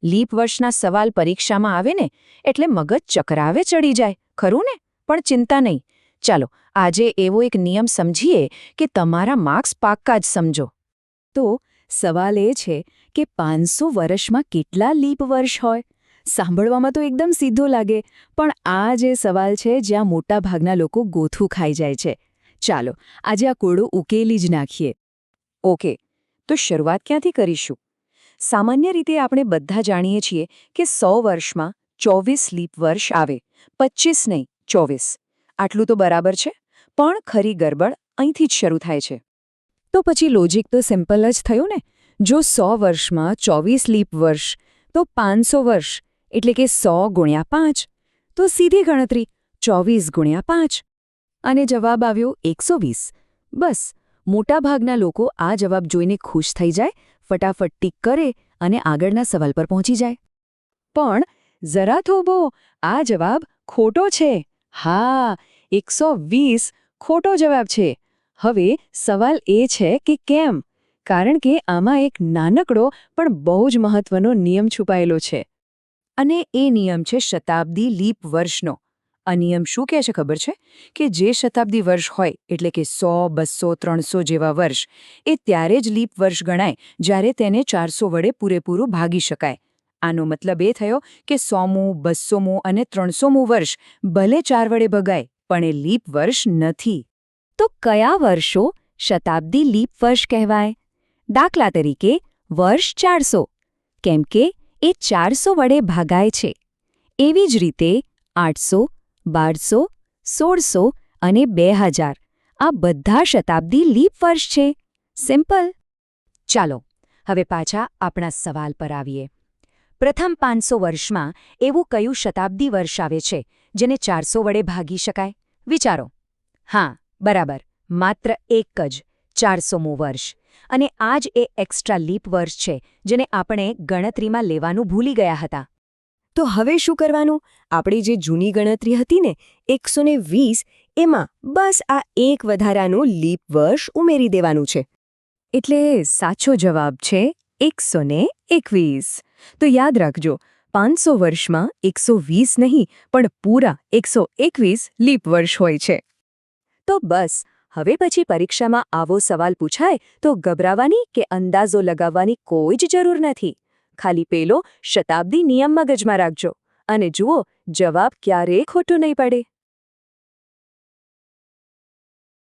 Leap વર્ષના સવાલ પરીક્ષામાં આવે ને એટલે મગજ ચકરાવે ચડી જાય, ખરું ને? પણ ચિંતા નહીં. ચાલો આજે એવો એક નિયમ સમજીએ કે તમારા માર્ક્સ પાક્કા જ સમજો. તો સવાલ એ છે કે 500 વર્ષમાં કેટલા લીપ વર્ષ હોય? સાંભળવામાં તો એકદમ સીધો લાગે, પણ આ જે સવાલ છે જ્યાં મોટાભાગના લોકો ગોથું ખાઈ જાય છે. ચાલો આજે આ કોડો ઉકેલી જ નાખીએ. ઓકે, તો શરૂઆત ક્યાંથી કરીશું? સામાન્ય રીતે આપણે બધા જાણીએ છીએ કે 100 વર્ષમાં 24 લીપ વર્ષ આવે, 25 નહીં 24. આટલું તો બરાબર છે, પણ ખરી ગરબડ અહીંથી જ શરૂ થાય છે. તો પછી લોજિક તો સિમ્પલ જ થયું ને. જો 100 વર્ષમાં 24 લીપ વર્ષ, તો 500 વર્ષ એટલે કે 100 ગુણ્યા 5. તો સીધી ગણતરી 24 ગુણ્યા 5. અને જવાબ આવ્યો 120. બસ મોટાભાગના લોકો આ જવાબ જોઈને ખુશ થઈ જાય, ફટાફટ ટીક કરે અને આગળના સવાલ પર પહોંચી જાય. પણ જરા થોભો, આ જવાબ ખોટો છે. હા, 120 ખોટો જવાબ છે. હવે સવાલ એ છે કે કેમ? કારણ કે આમાં એક નાનકડો પણ બહુ જ મહત્વનો નિયમ છુપાયેલો છે. અને એ નિયમ છે શતાબ્દી લીપ વર્ષનો. આ નિયમ શું કહે છે ખબર છે? કે જે શતાબ્દી વર્ષ હોય એટલે કે 100, 200, 300 જેવા વર્ષ, એ ત્યારે જ લીપ વર્ષ ગણાય જ્યારે તેને 400 વડે પૂરેપૂરું ભાગી શકાય. આનો મતલબ એ થયો કે 100મું, 200મું અને 300મું વર્ષ ભલે 4 વડે ભગાય, પણ એ લીપ વર્ષ નથી. તો કયા વર્ષો શતાબ્દી લીપ વર્ષ કહેવાય? દાખલા તરીકે વર્ષ 400, કેમ કે એ 400 વડે ભાગાય છે. એવી જ રીતે 800, 1200, 1600 અને 2000 આ બધા શતાબ્દી લીપ વર્ષ છે. સિમ્પલ. ચાલો હવે પાછા આપણા સવાલ પર આવીએ. પ્રથમ 500 વર્ષમાં એવું કયું શતાબ્દી વર્ષ આવે છે જેને 400 વડે ભાગી શકાય? વિચારો. હા, બરાબર, માત્ર એક જ 400મું વર્ષ. અને આ જ એ એક્સ્ટ્રા લીપ વર્ષ છે જેને આપણે ગણતરીમાં લેવાનું ભૂલી ગયા હતા. તો હવે શું કરવાનું? આપણી જે જૂની ગણતરી હતી ને 120, એમાં બસ આ એક વધારાનું લીપ વર્ષ ઉમેરી દેવાનું છે. એટલે સાચો જવાબ છે 121. તો યાદ રાખજો, 500 વર્ષમાં 120 નહીં પણ પૂરા 121 લીપ વર્ષ હોય છે. તો બસ હવે પછી પરીક્ષામાં આવો સવાલ પૂછાય તો ગભરાવાની કે અંદાજો લગાવવાની કોઈ જ જરૂર નથી. ખાલી પેલો શતાબ્દી નિયમ મગજમાં રાખજો અને જુઓ, જવાબ ક્યારેય ખોટો નહીં પડે.